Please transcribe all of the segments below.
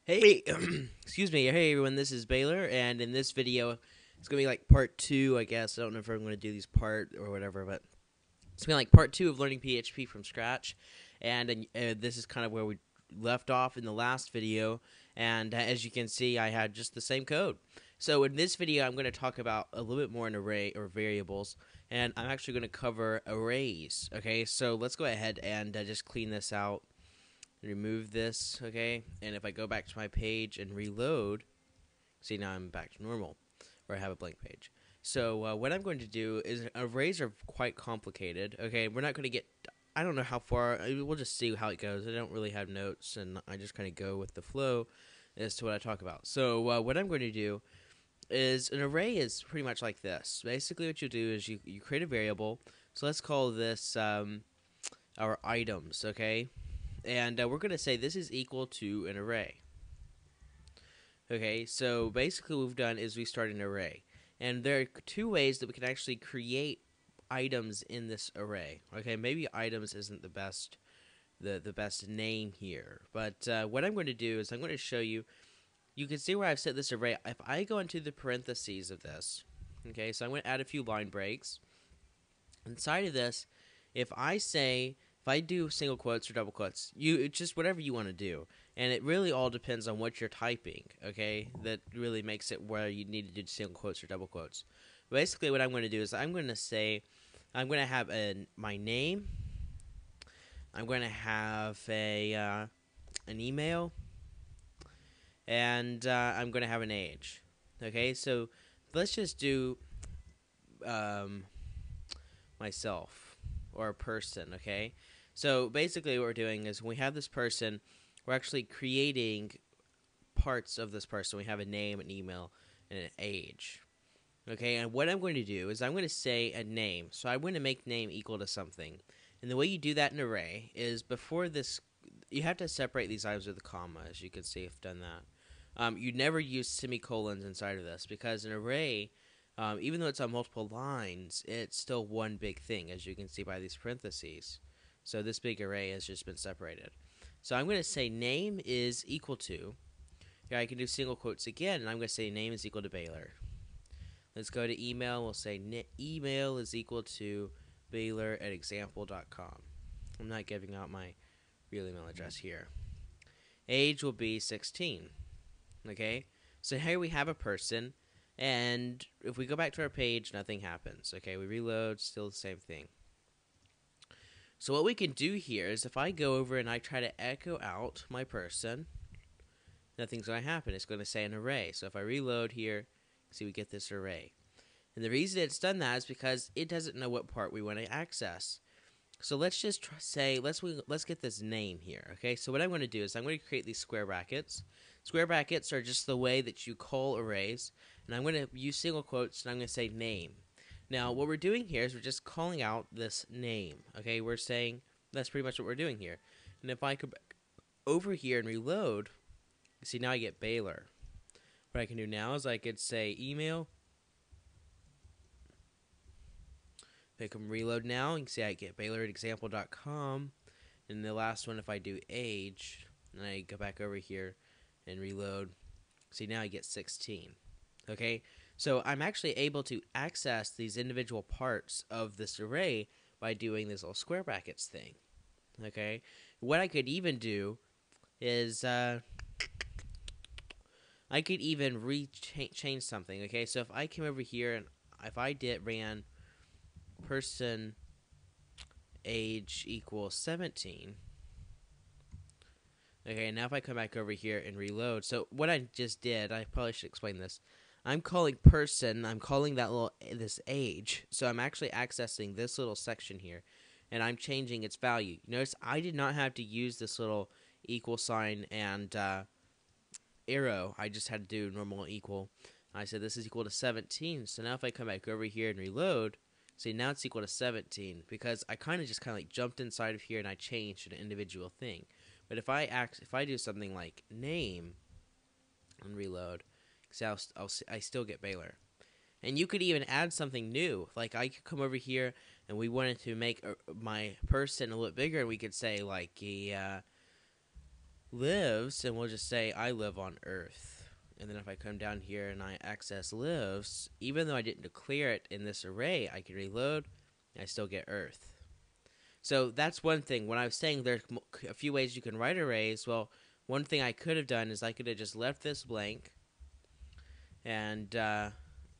Hey, excuse me. Hey everyone, this is Baylor, and in this video, it's gonna be like part two, I guess. I don't know if I'm gonna do these part or whatever, but it's gonna be like part two of learning PHP from scratch. And this is kind of where we left off in the last video. And as you can see, I had just the same code. So in this video, I'm gonna talk about a little bit more an array or variables, and I'm actually gonna cover arrays. Okay, so let's go ahead and just clean this out. Remove this, okay, and if I go back to my page and reload, see, now I'm back to normal, or I have a blank page. So what I'm going to do is, arrays are quite complicated. Okay, we're not going to get, I don't know how far, we'll just see how it goes. I don't really have notes, and I just kind of go with the flow as to what I talk about. So what I'm going to do is, an array is pretty much like this. Basically what you do is you create a variable. So let's call this our items, okay? And we're going to say this is equal to an array. Okay, so basically what we've done is we start an array. And there are two ways that we can actually create items in this array. Okay, maybe items isn't the best name here. But what I'm going to do is I'm going to show you. You can see where I've set this array. If I go into the parentheses of this, okay, so I'm going to add a few line breaks. Inside of this, if I do single quotes or double quotes, it's just whatever you want to do. And it really all depends on what you're typing, okay? That really makes it where you need to do single quotes or double quotes. Basically, what I'm going to do is I'm going to have my name. I'm going to have an email. And I'm going to have an age. Okay, so let's just do myself, or a person, okay? So basically what we're doing is, when we have this person, we're actually creating parts of this person. We have a name, an email, and an age. Okay, and what I'm going to do is I'm going to say a name. So I'm going to make name equal to something. And the way you do that in an array is, before this, you have to separate these items with a comma, as you can see I've done that. You never use semicolons inside of this, because an array, even though it's on multiple lines, it's still one big thing, as you can see by these parentheses. So this big array has just been separated. So I'm going to say name is equal to, here I can do single quotes again, and I'm going to say name is equal to Baylor. Let's go to email. We'll say email is equal to Baylor@example.com. I'm not giving out my real email address here. Age will be 16. Okay, so here we have a person, and if we go back to our page, nothing happens. Okay, we reload, still the same thing. So what we can do here is, if I go over and I try to echo out my person, nothing's going to happen. It's going to say an array. So if I reload here, see, we get this array. And the reason it's done that is because it doesn't know what part we want to access. So let's just say, let's get this name here. Okay, so what I'm going to do is I'm going to create these square brackets. Square brackets are just the way that you call arrays. And I'm going to use single quotes, and I'm going to say name. Now, what we're doing here is we're just calling out this name. Okay, we're saying, that's pretty much what we're doing here. And if I go back over here and reload, you see, now I get Baylor. What I can do now is I could say email. If I can reload now, you can see I get Baylor@example.com. And the last one, if I do age, and I go back over here and reload, see, now I get 16. Okay, so I'm actually able to access these individual parts of this array by doing this little square brackets thing. Okay, what I could even do is I could even change something. Okay, so if I came over here and if I ran person age equals 17. Okay, now if I come back over here and reload, so what I just did, I probably should explain this. I'm calling person, I'm calling this age, so I'm actually accessing this little section here, and I'm changing its value. Notice I did not have to use this little equal sign and arrow. I just had to do normal equal. I said this is equal to 17, so now if I come back over here and reload, see, now it's equal to 17, because I kind of like jumped inside of here and I changed an individual thing. But if I do something like name and reload, see, I still get Baylor. And you could even add something new. Like, I could come over here and we wanted to make my person a little bit bigger, and we could say like lives, and we'll just say I live on Earth. And then if I come down here and I access lives, even though I didn't declare it in this array, I can reload, and I still get Earth. So that's one thing. When I was saying there's a few ways you can write arrays, well, one thing I could have done is I could have just left this blank, and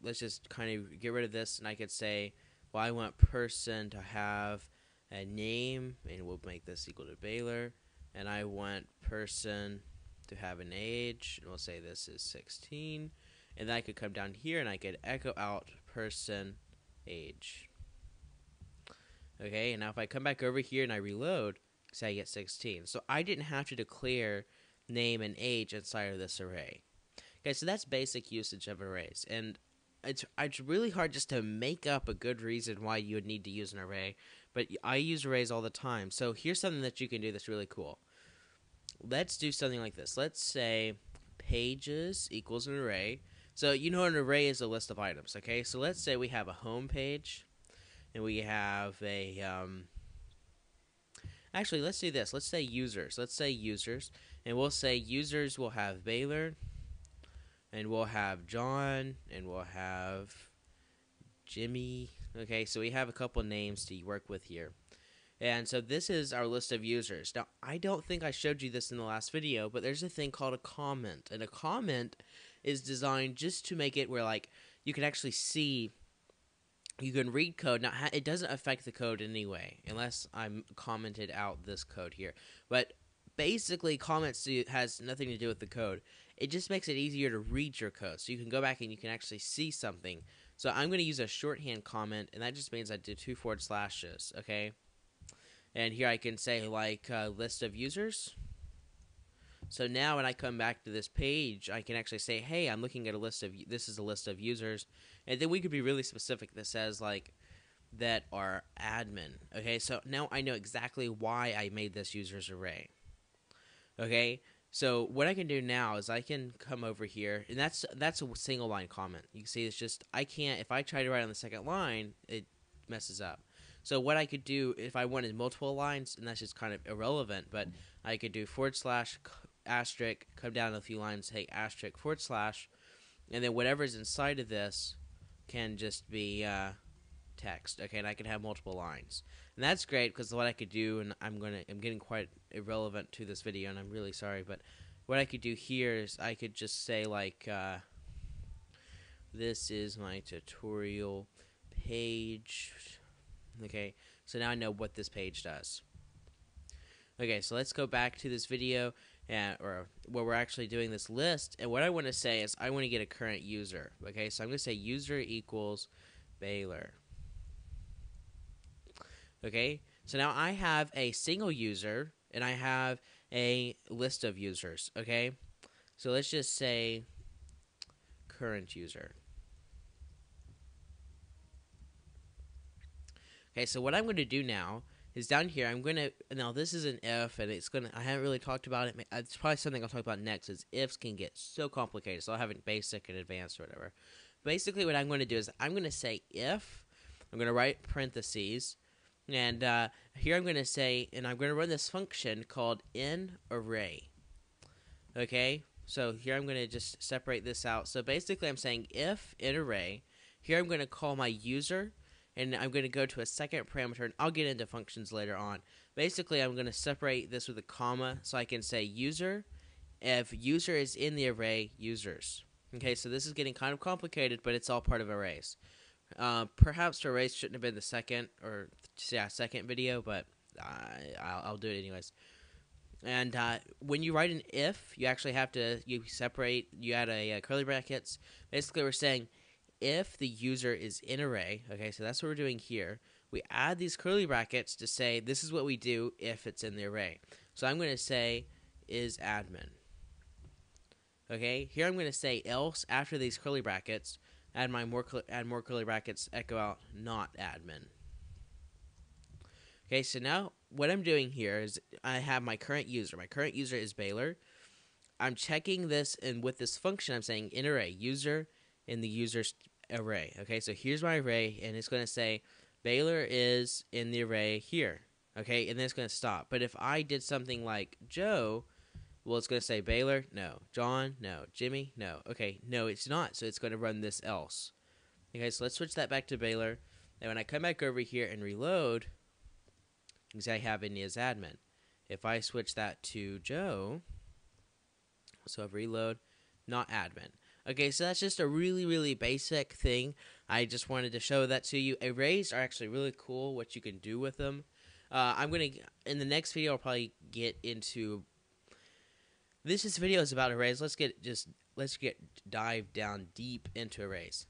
let's just kind of get rid of this, and I could say, well, I want person to have a name, and we'll make this equal to Baylor, and I want person to have an age, and we'll say this is 16, and then I could come down here and I could echo out person age. Okay, and now if I come back over here and I reload, say I get 16. So I didn't have to declare name and age inside of this array. Okay, so that's basic usage of arrays, and it's really hard just to make up a good reason why you would need to use an array, but I use arrays all the time. So here's something that you can do that's really cool. Let's do something like this. Let's say pages equals an array. So you know an array is a list of items, okay? So let's say we have a home page, and we have a, actually, let's do this. Let's say users. Let's say users, and we'll say users will have Baylor, and we'll have John, and we'll have Jimmy. Okay, so we have a couple names to work with here. And so this is our list of users. Now, I don't think I showed you this in the last video, but there's a thing called a comment. And a comment is designed just to make it where, like, you can actually see, you can read code. Now, it doesn't affect the code in any way, unless I'm commented out this code here. But basically, comments has nothing to do with the code. It just makes it easier to read your code. So you can go back and you can actually see something. So I'm going to use a shorthand comment, and that just means I did 2 forward slashes, okay? And here I can say, like, list of users. So now when I come back to this page, I can actually say, hey, I'm looking at a list of, this is a list of users. And then we could be really specific that says, like, that are admin. Okay, so now I know exactly why I made this users array. Okay, so what I can do now is I can come over here, and that's a single line comment. You can see it's just, I can't, if I try to write on the second line, it messes up. So what I could do if I wanted multiple lines, and that's just kind of irrelevant, but I could do forward slash asterisk, come down a few lines, take asterisk forward slash, and then whatever's inside of this can just be text. Okay, and I can have multiple lines, and that's great because what I could do, and I'm getting quite irrelevant to this video, and I'm really sorry, but what I could do here is I could just say, like, this is my tutorial page. Okay, so now I know what this page does. Okay, so let's go back to this video, or where we're actually doing this list, and what I want to say is I want to get a current user. Okay, so I'm going to say user equals Baylor. Okay, so now I have a single user, and I have a list of users. Okay, so let's just say current user. Okay, so what I'm going to do now is down here, I'm going to, now this is an if, and it's going to, I haven't really talked about it. It's probably something I'll talk about next, is ifs can get so complicated. So I'll have it basic and advanced or whatever. Basically what I'm going to do is I'm going to say if, I'm going to write parentheses, and here I'm going to say, and I'm going to run this function called inArray. Okay, so here I'm going to just separate this out. So basically I'm saying if inArray, here I'm going to call my user, and I'm going to go to a second parameter, and I'll get into functions later on. Basically, I'm going to separate this with a comma, so I can say user, if user is in the array, users. Okay, so this is getting kind of complicated, but it's all part of arrays. Perhaps arrays shouldn't have been the second video, but I'll do it anyways. And when you write an if, you actually have to, you add a curly brackets. Basically, we're saying, if the user is in array, okay, so that's what we're doing here. We add these curly brackets to say this is what we do if it's in the array. So I'm going to say is admin. Okay, here I'm going to say else after these curly brackets. Add more curly brackets. Echo out not admin. Okay, so now what I'm doing here is I have my current user. My current user is Baylor. I'm checking this, and with this function, I'm saying in array user in the user's array. Okay, so here's my array, and it's going to say Baylor is in the array here. Okay, and then it's going to stop. But if I did something like Joe, Well, it's going to say Baylor, no. John, no. Jimmy, no. Okay, no, it's not. So it's going to run this else. Okay, so let's switch that back to Baylor. And when I come back over here and reload, you can see I have Indy as admin. If I switch that to Joe, so if reload, not admin. Okay, so that's just a really, really basic thing. I just wanted to show that to you. Arrays are actually really cool, what you can do with them. I'm going to, in the next video, I'll probably get into, this video is about arrays. Let's dive down deep into arrays.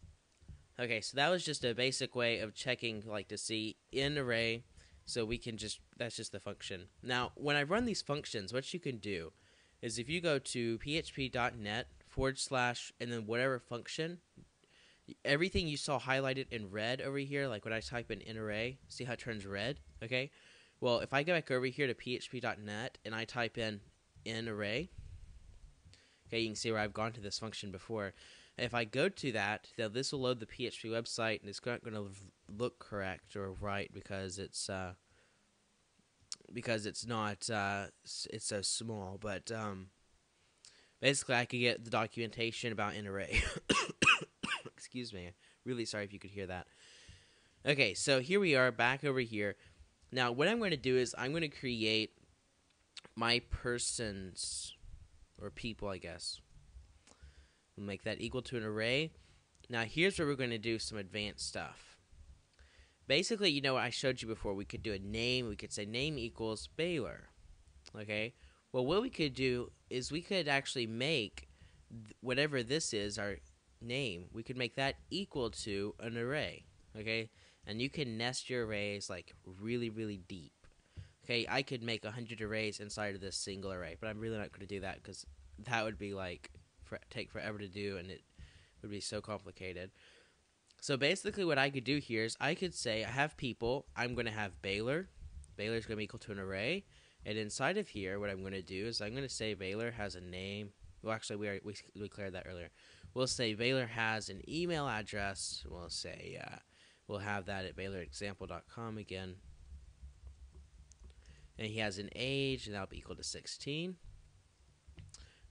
Okay, so that was just a basic way of checking, like, to see in array, so we can just, that's just the function. Now, when I run these functions, what you can do is if you go to php.net / and then whatever function, everything you saw highlighted in red over here, like when I type in array, see how it turns red, okay? Well, if I go back over here to php.net and I type in array, okay, you can see where I've gone to this function before. If I go to that, now this will load the PHP website, and it's not going to look correct or right because it's not it's so small. But basically, I could get the documentation about an array. Excuse me. Really sorry if you could hear that. Okay, so here we are back over here. Now, what I'm going to do is I'm going to create my persons or people, I guess. We'll make that equal to an array. Now, here's where we're going to do some advanced stuff. Basically, you know what I showed you before. We could do a name. We could say name equals Baylor. Okay? Well, what we could do is we could actually make whatever this is, our name, we could make that equal to an array. Okay? And you can nest your arrays like really, really deep. Okay? I could make 100 arrays inside of this single array, but I'm really not going to do that because that would be like take forever to do, and it would be so complicated. So basically what I could do here is I could say I have people, I'm going to have Baylor. Baylor is going to be equal to an array. And inside of here, what I'm going to do is I'm going to say Baylor has a name. Well, actually, we cleared that earlier. We'll say Baylor has an email address. We'll say we'll have that at baylorexample.com again. And he has an age, and that'll be equal to 16.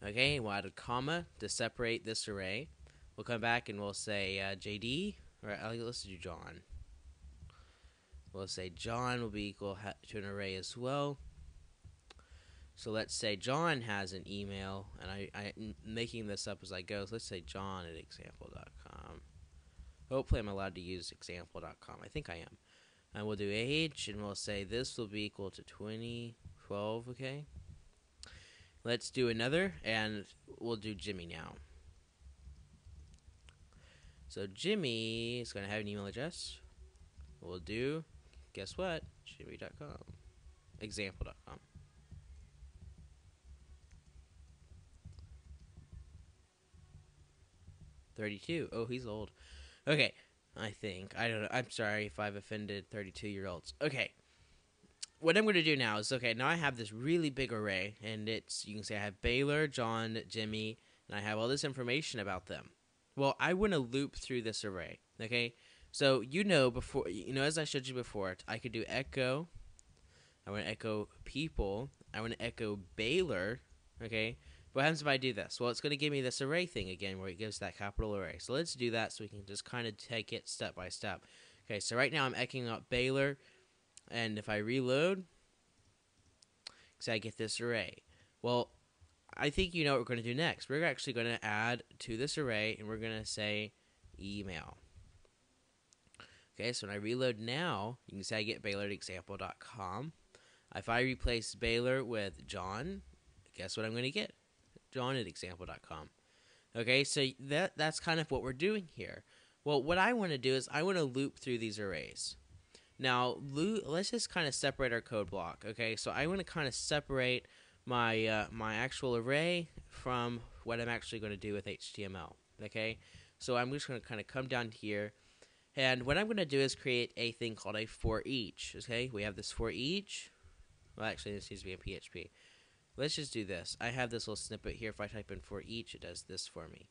Okay, we'll add a comma to separate this array. We'll come back and we'll say JD, or let's do John. We'll say John will be equal to an array as well. So let's say John has an email, and I'm making this up as I go. So let's say John at example.com. Hopefully I'm allowed to use example.com. I think I am. And we'll do age, and we'll say this will be equal to 2012, okay? Let's do another, and we'll do Jimmy now. So Jimmy is going to have an email address. We'll do, guess what? Jimmy.com. Example.com. $32. Oh, he's old. Okay, I think. I don't know. I'm sorry if I've offended 32-year-olds. Okay. What I'm going to do now is, okay, now I have this really big array, and it's, you can say I have Baylor, John, Jimmy, and I have all this information about them. Well, I want to loop through this array, okay? So, before, as I showed you before, I could do echo. I want to echo people. I want to echo Baylor, okay? What happens if I do this? Well, it's going to give me this array thing again where it gives that capital array. So let's do that so we can just kind of take it step by step. Okay, so right now I'm echoing up Baylor. And if I reload, so I get this array. Well, I think you know what we're going to do next. We're actually going to add to this array, and we're going to say email. Okay, so when I reload now, you can say I get Baylor at example.com. If I replace Baylor with John, guess what I'm going to get? John at example.com. Okay, so that's kind of what we're doing here. Well, what I want to do is I want to loop through these arrays. Now, let's just kind of separate our code block, okay? So I want to kind of separate my my actual array from what I'm actually going to do with HTML, okay? So I'm just going to kind of come down here, and what I'm going to do is create a thing called a for each, okay? We have this for each. Well, actually, this needs to be in PHP. Let's just do this. I have this little snippet here. If I type in for each, it does this for me.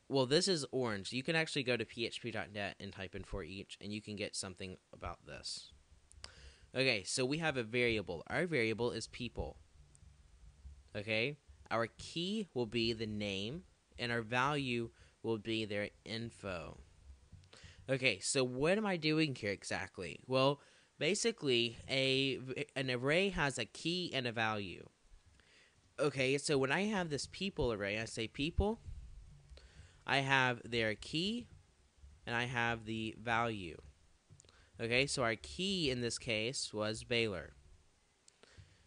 Well, this is orange. You can actually go to php.net and type in for each, and you can get something about this. Okay, so we have a variable. Our variable is people. Okay? our key will be the name, and our value will be their info. Okay, so what am I doing here exactly? Well, basically, an array has a key and a value. Okay, so when I have this people array, I say people, I have their key, and I have the value. Okay, so our key in this case was Baylor,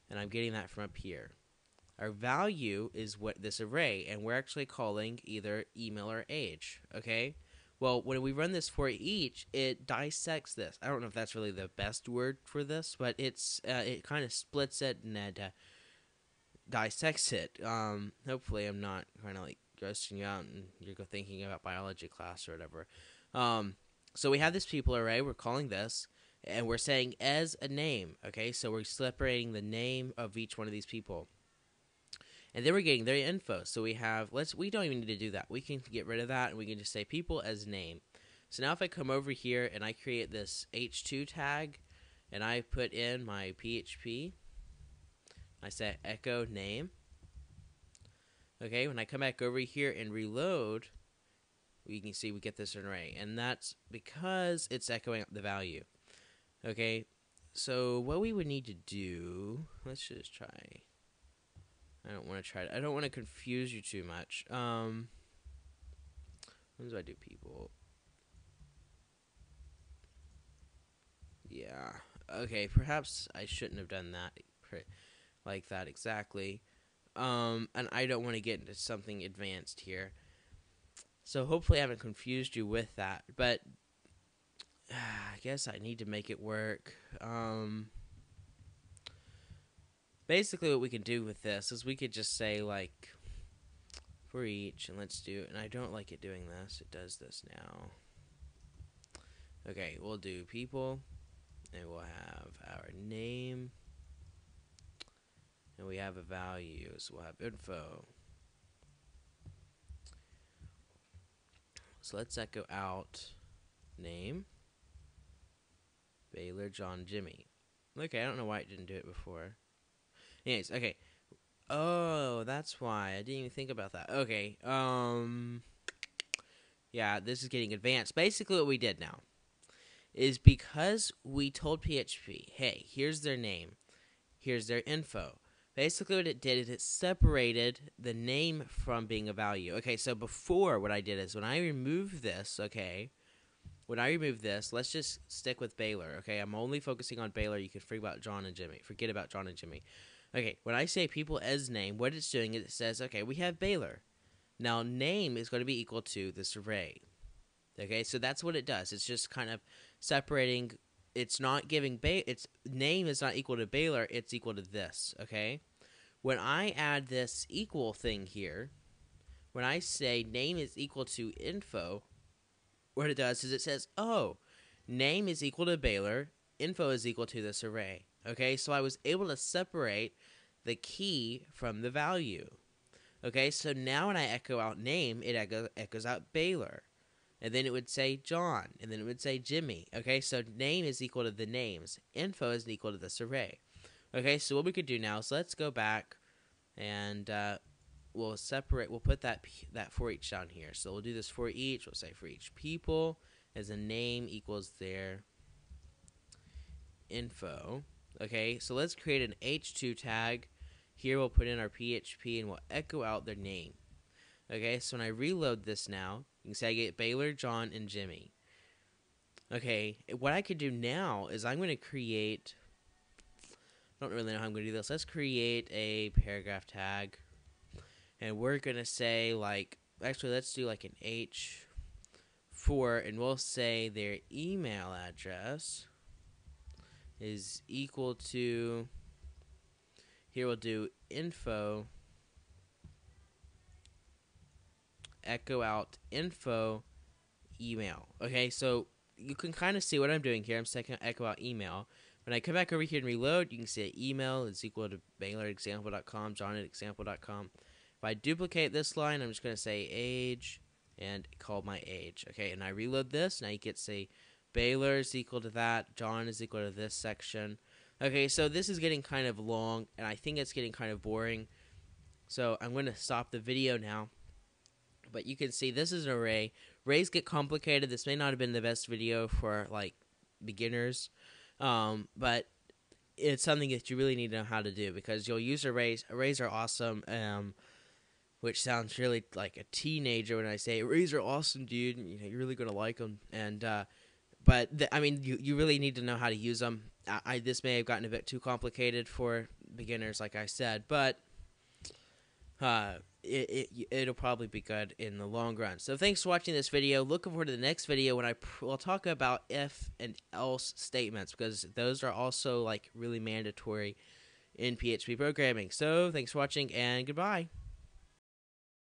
and I'm getting that from up here. Our value is what this array, and we're actually calling either email or age. Okay, well, when we run this for each, it dissects this. I don't know if that's really the best word for this, but it kind of splits it and dissects it. Hopefully, I'm not kind of like grossing you out and you're thinking about biology class or whatever. So we have this people array. We're calling this, and we're saying as a name. Okay, so we're separating the name of each one of these people, and then we're getting their info. So we have we don't even need to do that. We can get rid of that, and we can just say people as name. So now if I come over here and I create this h2 tag, and I put in my PHP, I say echo name. Okay, when I come back over here and reload, we can see we get this array, and that's because it's echoing up the value. Okay, so what we would need to do, let's just try. I don't want to confuse you too much. When do I do people? Yeah. Okay, perhaps I shouldn't have done that like that exactly. And I don't want to get into something advanced here. So hopefully I haven't confused you with that, but I guess I need to make it work. Basically what we can do with this is we could just say like for each, and let's do, and I don't like it doing this. It does this now. Okay, we'll do people, and we'll have our name, and we have a value, so we'll have info. So let's echo out name, Baylor, John, Jimmy. Okay, I don't know why it didn't do it before. Anyways, okay. Oh, that's why. I didn't even think about that. Okay, yeah, this is getting advanced. Basically what we did now is because we told PHP, hey, here's their name, here's their info. Basically what it did is it separated the name from being a value. Okay, so before what I did is when I remove this, okay, let's just stick with Baylor, okay? I'm only focusing on Baylor. You can forget about John and Jimmy. Okay, when I say people as name, what it's doing is it says, okay, we have Baylor. Now, name is going to be equal to this array. Okay, so that's what it does. It's just kind of separating. It's not giving its name is not equal to Baylor. It's equal to this. Okay, when I add this equal thing here, when I say name is equal to info, what it does is it says, oh, name is equal to Baylor, info is equal to this array. Okay, so I was able to separate the key from the value. Okay, so now when I echo out name, it echoes out Baylor. And then it would say John, and then it would say Jimmy. Okay, so name is equal to the names. Info is equal to this array. Okay, so what we could do now is let's go back and we'll put that for each down here. So we'll do this for each. We'll say for each people as a name equals their info. Okay, so let's create an h2 tag. Here we'll put in our PHP and we'll echo out their name. Okay, so when I reload this now, you can say I get Baylor, John, and Jimmy. Okay, what I could do now is I'm going to create, I don't really know how I'm going to do this. Let's create a paragraph tag. And we're going to say like, actually let's do like an H4, and we'll say their email address is equal to, here we'll do info, echo out info email. Okay, so you can kind of see what I'm doing here. I'm saying echo out email. When I come back over here and reload, you can see email is equal to baylor@example.com, john@example.com. If I duplicate this line, I'm just going to say age and call my age. Okay, and I reload this. Now you get to say Baylor is equal to that, John is equal to this section. Okay, so this is getting kind of long, and I think it's getting kind of boring. So I'm going to stop the video now. But you can see this is an array. Arrays get complicated. This may not have been the best video for like beginners, but it's something that you really need to know how to do because you'll use arrays. Arrays are awesome, which sounds really like a teenager when I say arrays are awesome, dude. You know, you're really gonna like them, and but I mean, you really need to know how to use them. This may have gotten a bit too complicated for beginners, like I said, but it'll probably be good in the long run. So thanks for watching this video. Looking forward to the next video when we'll talk about if and else statements, because those are also like really mandatory in PHP programming. So thanks for watching and goodbye.